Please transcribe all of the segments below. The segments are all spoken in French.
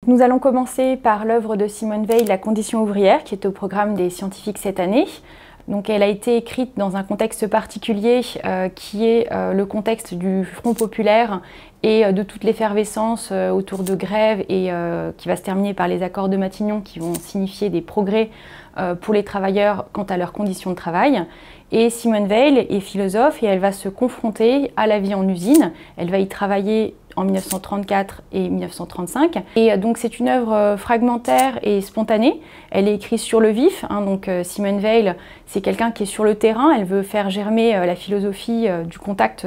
Nous allons commencer par l'œuvre de Simone Weil, La condition ouvrière, qui est au programme des scientifiques cette année. Donc, elle a été écrite dans un contexte particulier qui est le contexte du Front populaire et de toute l'effervescence autour de grèves et qui va se terminer par les accords de Matignon qui vont signifier des progrès pour les travailleurs quant à leurs conditions de travail. Et Simone Weil est philosophe et elle va se confronter à la vie en usine. Elle va y travailler en 1934 et 1935. Et donc c'est une œuvre fragmentaire et spontanée. Elle est écrite sur le vif. Donc Simone Weil, c'est quelqu'un qui est sur le terrain. Elle veut faire germer la philosophie du contact,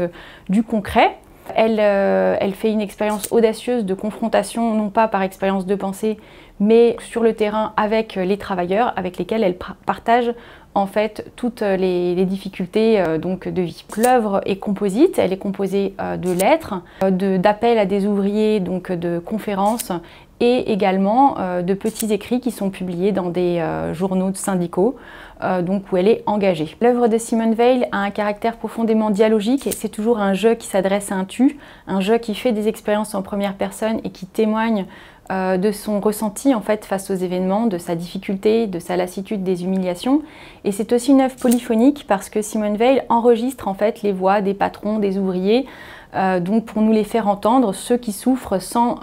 du concret. Elle fait une expérience audacieuse de confrontation, non pas par expérience de pensée, mais sur le terrain avec les travailleurs, avec lesquels elle partage en fait toutes les difficultés de vie. L'œuvre est composite, elle est composée de lettres, d'appels à des ouvriers, donc de conférences, et également de petits écrits qui sont publiés dans des journaux syndicaux, où elle est engagée. L'œuvre de Simone Weil a un caractère profondément dialogique et c'est toujours un je qui s'adresse à un tu, un je qui fait des expériences en première personne et qui témoigne de son ressenti en fait face aux événements, de sa difficulté, de sa lassitude, des humiliations. Et c'est aussi une œuvre polyphonique parce que Simone Weil enregistre en fait les voix des patrons, des ouvriers, donc pour nous les faire entendre, ceux qui souffrent sans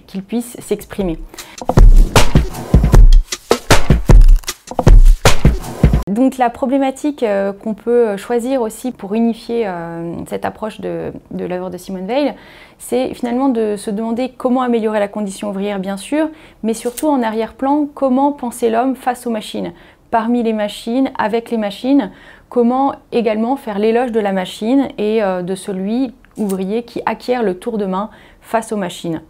qu'ils puissent s'exprimer. Donc la problématique qu'on peut choisir aussi pour unifier cette approche de l'œuvre de Simone Weil, c'est finalement de se demander comment améliorer la condition ouvrière bien sûr, mais surtout en arrière-plan, comment penser l'homme face aux machines, parmi les machines, avec les machines, comment également faire l'éloge de la machine et de celui ouvrier qui acquiert le tour de main face aux machines.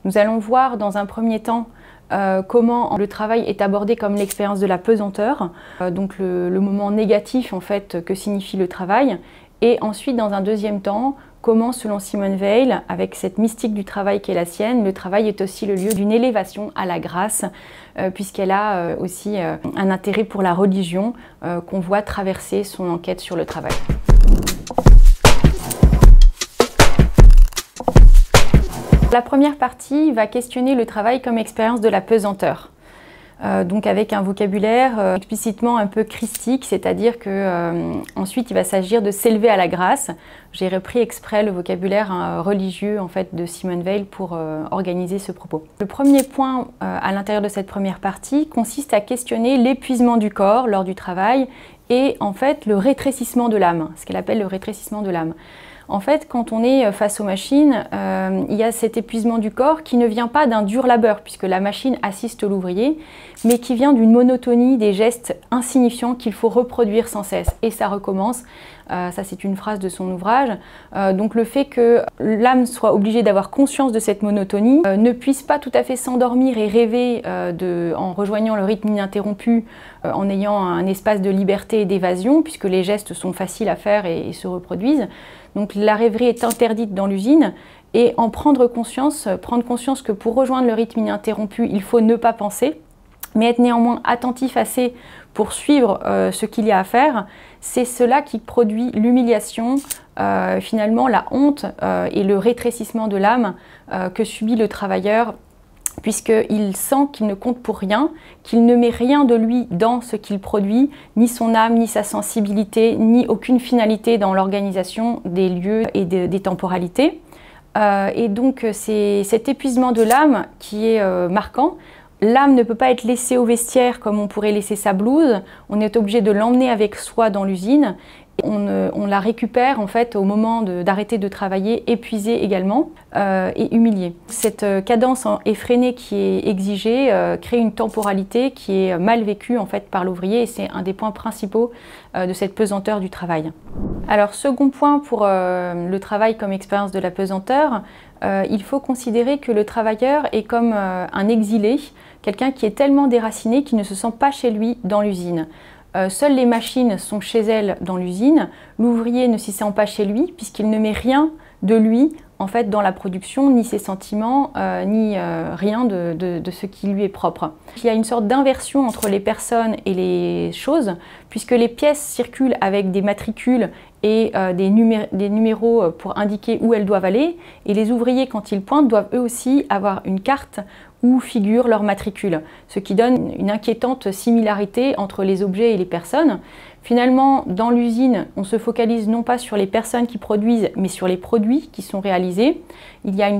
Nous allons voir dans un premier temps comment le travail est abordé comme l'expérience de la pesanteur, donc le moment négatif en fait que signifie le travail, et ensuite dans un deuxième temps, comment selon Simone Weil, avec cette mystique du travail qui est la sienne, le travail est aussi le lieu d'une élévation à la grâce, puisqu'elle a aussi un intérêt pour la religion qu'on voit traverser son enquête sur le travail. La première partie va questionner le travail comme expérience de la pesanteur, donc avec un vocabulaire explicitement un peu christique, c'est-à-dire qu'ensuite il va s'agir de s'élever à la grâce. J'ai repris exprès le vocabulaire religieux en fait, de Simone Weil pour organiser ce propos. Le premier point à l'intérieur de cette première partie consiste à questionner l'épuisement du corps lors du travail et en fait le rétrécissement de l'âme, ce qu'elle appelle le rétrécissement de l'âme. En fait, quand on est face aux machines, il y a cet épuisement du corps qui ne vient pas d'un dur labeur, puisque la machine assiste l'ouvrier, mais qui vient d'une monotonie, des gestes insignifiants qu'il faut reproduire sans cesse. Et ça recommence. Ça, c'est une phrase de son ouvrage. Donc le fait que l'âme soit obligée d'avoir conscience de cette monotonie, ne puisse pas tout à fait s'endormir et rêver en rejoignant le rythme ininterrompu, en ayant un espace de liberté et d'évasion, puisque les gestes sont faciles à faire et se reproduisent. Donc la rêverie est interdite dans l'usine et en prendre conscience que pour rejoindre le rythme ininterrompu, il faut ne pas penser, mais être néanmoins attentif assez pour suivre ce qu'il y a à faire, c'est cela qui produit l'humiliation, finalement la honte et le rétrécissement de l'âme que subit le travailleur, puisqu'il sent qu'il ne compte pour rien, qu'il ne met rien de lui dans ce qu'il produit, ni son âme, ni sa sensibilité, ni aucune finalité dans l'organisation des lieux et des temporalités. Et donc c'est cet épuisement de l'âme qui est marquant. L'âme ne peut pas être laissée au vestiaire comme on pourrait laisser sa blouse, on est obligé de l'emmener avec soi dans l'usine. On la récupère en fait au moment d'arrêter de travailler, épuisée également et humiliée. Cette cadence effrénée qui est exigée crée une temporalité qui est mal vécue en fait par l'ouvrier et c'est un des points principaux de cette pesanteur du travail. Alors second point pour le travail comme expérience de la pesanteur, il faut considérer que le travailleur est comme un exilé, quelqu'un qui est tellement déraciné qu'il ne se sent pas chez lui dans l'usine. Seules les machines sont chez elles dans l'usine, l'ouvrier ne s'y sent pas chez lui puisqu'il ne met rien de lui en fait dans la production, ni ses sentiments, ni rien de ce qui lui est propre. Il y a une sorte d'inversion entre les personnes et les choses, puisque les pièces circulent avec des matricules et des numéros pour indiquer où elles doivent aller, et les ouvriers, quand ils pointent, doivent eux aussi avoir une carte où figure leur matricule, ce qui donne une inquiétante similarité entre les objets et les personnes. Finalement, dans l'usine, on se focalise non pas sur les personnes qui produisent, mais sur les produits qui sont réalisés. Il y a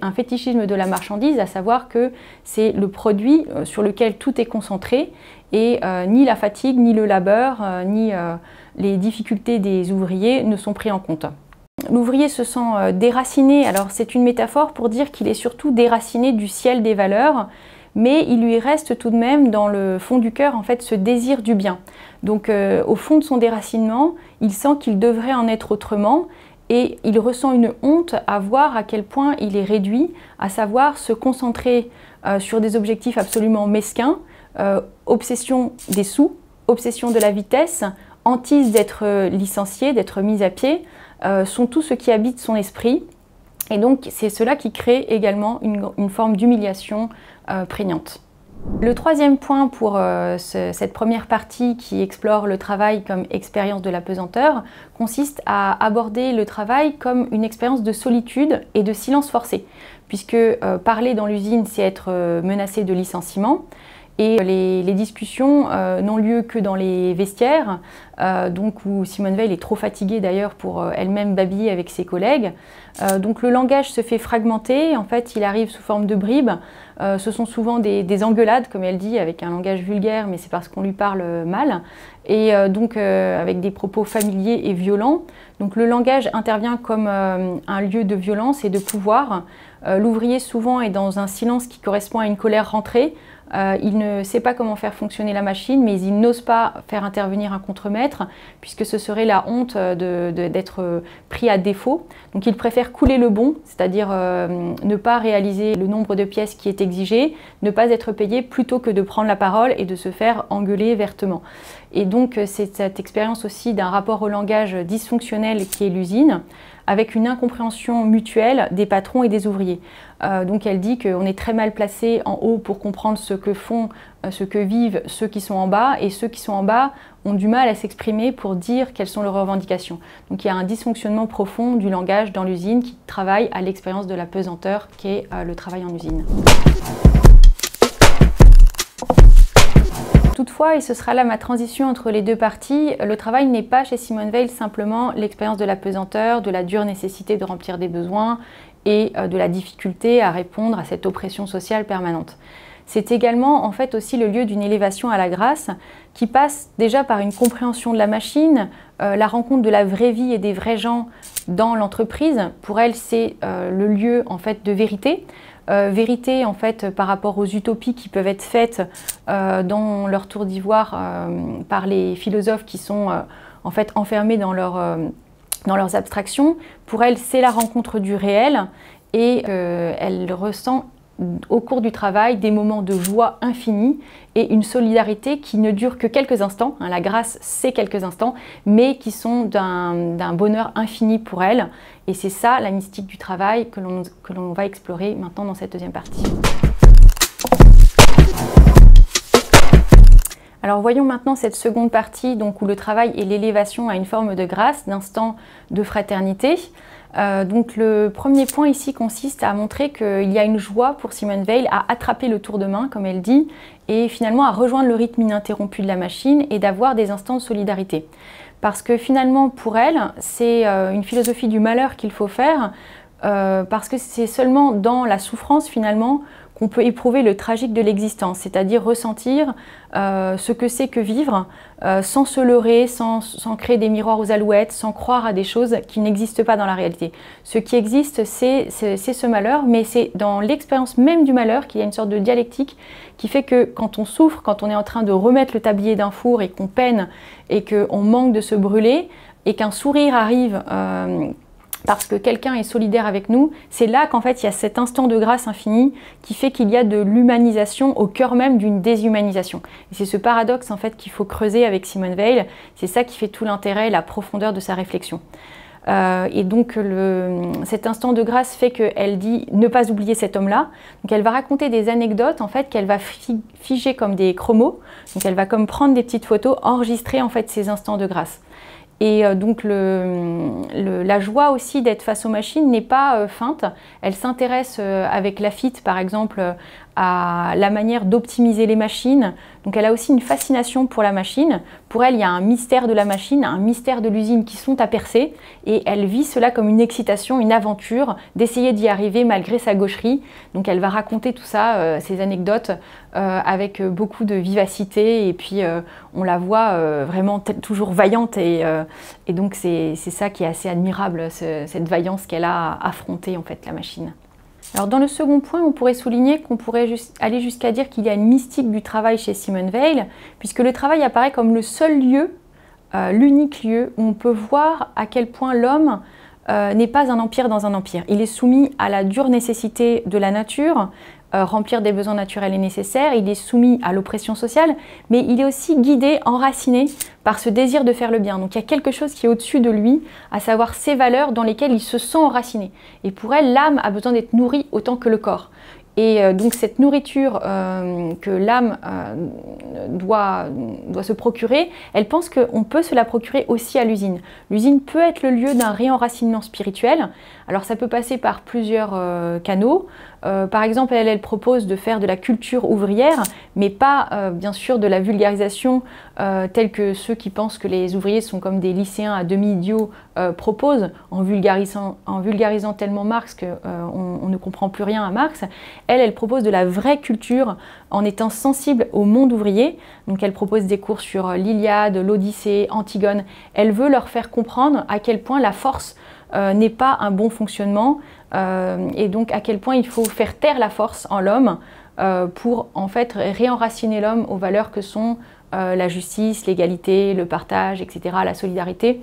un fétichisme de la marchandise, à savoir que c'est le produit sur lequel tout est concentré et ni la fatigue, ni le labeur, ni les difficultés des ouvriers ne sont pris en compte. L'ouvrier se sent déraciné, alors c'est une métaphore pour dire qu'il est surtout déraciné du ciel des valeurs, mais il lui reste tout de même dans le fond du cœur en fait ce désir du bien. Donc au fond de son déracinement, il sent qu'il devrait en être autrement et il ressent une honte à voir à quel point il est réduit, à savoir se concentrer sur des objectifs absolument mesquins, obsession des sous, obsession de la vitesse, hantise d'être licencié, d'être mis à pied, sont tout ce qui habite son esprit. Et donc c'est cela qui crée également une forme d'humiliation prégnante. Le troisième point pour cette première partie qui explore le travail comme expérience de la pesanteur consiste à aborder le travail comme une expérience de solitude et de silence forcé, puisque parler dans l'usine, c'est être menacé de licenciement. Et les discussions n'ont lieu que dans les vestiaires, donc où Simone Veil est trop fatiguée d'ailleurs pour elle-même babiller avec ses collègues. Donc le langage se fait fragmenter, en fait il arrive sous forme de bribes. Ce sont souvent des engueulades, comme elle dit, avec un langage vulgaire, mais c'est parce qu'on lui parle mal. Et donc avec des propos familiers et violents. Donc le langage intervient comme un lieu de violence et de pouvoir. L'ouvrier souvent est dans un silence qui correspond à une colère rentrée. Il ne sait pas comment faire fonctionner la machine, mais il n'ose pas faire intervenir un contremaître, puisque ce serait la honte d'être pris à défaut. Donc il préfère couler le bon, c'est-à-dire ne pas réaliser le nombre de pièces qui est exigé, ne pas être payé, plutôt que de prendre la parole et de se faire engueuler vertement. Et donc c'est cette expérience aussi d'un rapport au langage dysfonctionnel qui est l'usine, avec une incompréhension mutuelle des patrons et des ouvriers. Donc elle dit qu'on est très mal placé en haut pour comprendre ce que font, ce que vivent ceux qui sont en bas, et ceux qui sont en bas ont du mal à s'exprimer pour dire quelles sont leurs revendications. Donc il y a un dysfonctionnement profond du langage dans l'usine qui travaille à l'expérience de la pesanteur qui est le travail en usine. Toutefois, et ce sera là ma transition entre les deux parties, le travail n'est pas chez Simone Veil simplement l'expérience de la pesanteur, de la dure nécessité de remplir des besoins et de la difficulté à répondre à cette oppression sociale permanente. C'est également en fait aussi le lieu d'une élévation à la grâce qui passe déjà par une compréhension de la machine, la rencontre de la vraie vie et des vrais gens dans l'entreprise. Pour elle, c'est le lieu en fait de vérité. Vérité en fait par rapport aux utopies qui peuvent être faites dans leur tour d'ivoire par les philosophes qui sont en fait enfermés dans leurs abstractions. Pour elle, c'est la rencontre du réel et elle ressent au cours du travail des moments de joie infinie et une solidarité qui ne dure que quelques instants. La grâce, c'est quelques instants, mais qui sont d'un bonheur infini pour elle. Et c'est ça la mystique du travail que l'on va explorer maintenant dans cette deuxième partie. Alors voyons maintenant cette seconde partie donc, où le travail et l'élévation à une forme de grâce, d'instant de fraternité. Donc le premier point ici consiste à montrer qu'il y a une joie pour Simone Veil à attraper le tour de main, comme elle dit, et finalement à rejoindre le rythme ininterrompu de la machine et d'avoir des instants de solidarité. Parce que finalement pour elle, c'est une philosophie du malheur qu'il faut faire, parce que c'est seulement dans la souffrance finalement qu'on peut éprouver le tragique de l'existence, c'est-à-dire ressentir ce que c'est que vivre sans se leurrer, sans créer des miroirs aux alouettes, sans croire à des choses qui n'existent pas dans la réalité. Ce qui existe, c'est ce malheur, mais c'est dans l'expérience même du malheur qu'il y a une sorte de dialectique qui fait que quand on souffre, quand on est en train de remettre le tablier d'un four et qu'on peine et qu'on manque de se brûler et qu'un sourire arrive parce que quelqu'un est solidaire avec nous, c'est là qu'en fait il y a cet instant de grâce infinie qui fait qu'il y a de l'humanisation au cœur même d'une déshumanisation. Et c'est ce paradoxe en fait qu'il faut creuser avec Simone Veil, c'est ça qui fait tout l'intérêt et la profondeur de sa réflexion. Et donc cet instant de grâce fait qu'elle dit ne pas oublier cet homme-là. Donc elle va raconter des anecdotes en fait qu'elle va figer comme des chromos. Donc elle va comme prendre des petites photos, enregistrer en fait ces instants de grâce. Et donc la joie aussi d'être face aux machines n'est pas feinte. Elle s'intéresse avec Laffitte par exemple à la manière d'optimiser les machines. Donc elle a aussi une fascination pour la machine. Pour elle, il y a un mystère de la machine, un mystère de l'usine qui sont à percer et elle vit cela comme une excitation, une aventure d'essayer d'y arriver malgré sa gaucherie. Donc elle va raconter tout ça, ces anecdotes avec beaucoup de vivacité et puis on la voit vraiment toujours vaillante et donc c'est ça qui est assez admirable, cette vaillance qu'elle a à affronter en fait la machine. Alors dans le second point, on pourrait souligner qu'on pourrait aller jusqu'à dire qu'il y a une mystique du travail chez Simone Weil, puisque le travail apparaît comme le seul lieu, l'unique lieu où on peut voir à quel point l'homme n'est pas un empire dans un empire. Il est soumis à la dure nécessité de la nature, remplir des besoins naturels et nécessaires, il est soumis à l'oppression sociale, mais il est aussi guidé, enraciné par ce désir de faire le bien. Donc il y a quelque chose qui est au-dessus de lui, à savoir ses valeurs dans lesquelles il se sent enraciné. Et pour elle, l'âme a besoin d'être nourrie autant que le corps. Et donc cette nourriture que l'âme doit se procurer, elle pense qu'on peut se la procurer aussi à l'usine. L'usine peut être le lieu d'un réenracinement spirituel. Alors ça peut passer par plusieurs canaux. Par exemple, elle propose de faire de la culture ouvrière, mais pas bien sûr de la vulgarisation telle que ceux qui pensent que les ouvriers sont comme des lycéens à demi-idiots proposent, en vulgarisant tellement Marx qu'on ne comprend plus rien à Marx. Elle propose de la vraie culture en étant sensible au monde ouvrier. Donc elle propose des cours sur l'Iliade, l'Odyssée, Antigone. Elle veut leur faire comprendre à quel point la force n'est pas un bon fonctionnement et donc à quel point il faut faire taire la force en l'homme pour en fait réenraciner l'homme aux valeurs que sont la justice, l'égalité, le partage, etc., la solidarité,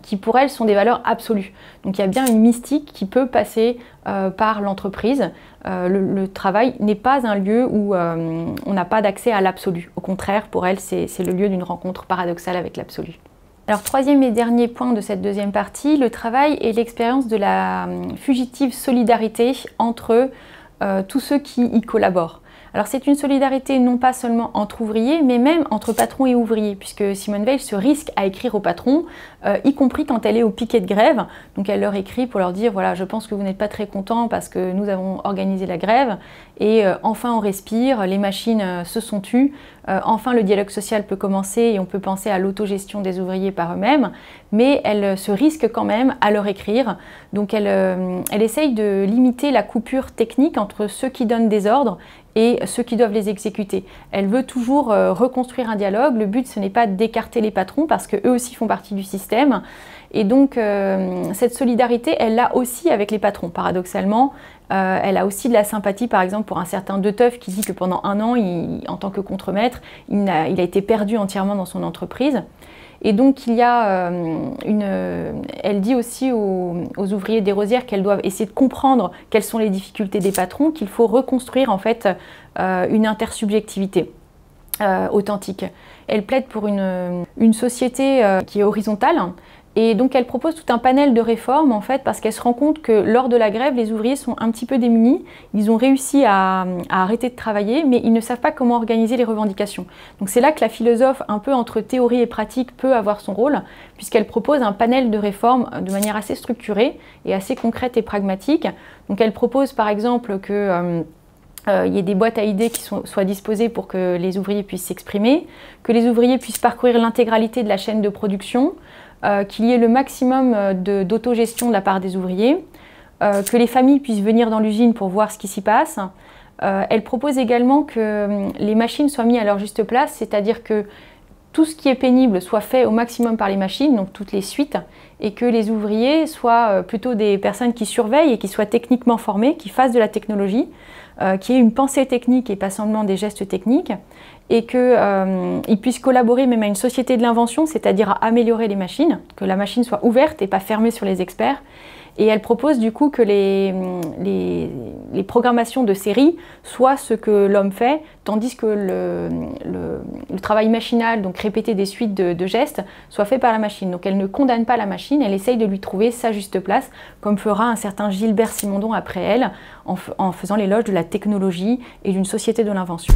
qui pour elle sont des valeurs absolues. Donc il y a bien une mystique qui peut passer par l'entreprise. Le travail n'est pas un lieu où on n'a pas d'accès à l'absolu. Au contraire, pour elle, c'est le lieu d'une rencontre paradoxale avec l'absolu. Alors troisième et dernier point de cette deuxième partie, le travail est l'expérience de la fugitive solidarité entre tous ceux qui y collaborent. Alors c'est une solidarité non pas seulement entre ouvriers, mais même entre patrons et ouvriers, puisque Simone Weil se risque à écrire aux patrons, y compris quand elle est au piquet de grève. Donc elle leur écrit pour leur dire, voilà, je pense que vous n'êtes pas très contents parce que nous avons organisé la grève, et enfin on respire, les machines se sont tues, enfin le dialogue social peut commencer et on peut penser à l'autogestion des ouvriers par eux-mêmes, mais elle se risque quand même à leur écrire. Donc elle essaye de limiter la coupure technique entre ceux qui donnent des ordres et ceux qui doivent les exécuter. Elle veut toujours reconstruire un dialogue. Le but, ce n'est pas d'écarter les patrons parce qu'eux aussi font partie du système. Et donc, cette solidarité, elle l'a aussi avec les patrons, paradoxalement. Elle a aussi de la sympathie, par exemple, pour un certain Deteuve qui dit que pendant un an, en tant que contremaître, il a été perdu entièrement dans son entreprise. Et donc il y a elle dit aussi aux ouvriers des Rosières qu'elles doivent essayer de comprendre quelles sont les difficultés des patrons, qu'il faut reconstruire en fait une intersubjectivité authentique. Elle plaide pour une société qui est horizontale. Et donc elle propose tout un panel de réformes en fait parce qu'elle se rend compte que lors de la grève, les ouvriers sont un petit peu démunis. Ils ont réussi à arrêter de travailler, mais ils ne savent pas comment organiser les revendications. Donc c'est là que la philosophe, un peu entre théorie et pratique, peut avoir son rôle, puisqu'elle propose un panel de réformes de manière assez structurée et assez concrète et pragmatique. Donc elle propose par exemple que il y ait des boîtes à idées qui soient disposées pour que les ouvriers puissent s'exprimer, que les ouvriers puissent parcourir l'intégralité de la chaîne de production, qu'il y ait le maximum d'autogestion de la part des ouvriers, que les familles puissent venir dans l'usine pour voir ce qui s'y passe. Elle propose également que les machines soient mises à leur juste place, c'est-à-dire que tout ce qui est pénible soit fait au maximum par les machines, donc toutes les suites, et que les ouvriers soient plutôt des personnes qui surveillent et qui soient techniquement formés, qui fassent de la technologie, qui aient une pensée technique et pas seulement des gestes techniques, et qu'ils puissent collaborer même à une société de l'invention, c'est-à-dire à améliorer les machines, que la machine soit ouverte et pas fermée sur les experts. Et elle propose du coup que les programmations de série soient ce que l'homme fait, tandis que le travail machinal, donc répéter des suites de gestes, soit fait par la machine. Donc elle ne condamne pas la machine, elle essaye de lui trouver sa juste place, comme fera un certain Gilbert Simondon après elle, en faisant l'éloge de la technologie et d'une société de l'invention.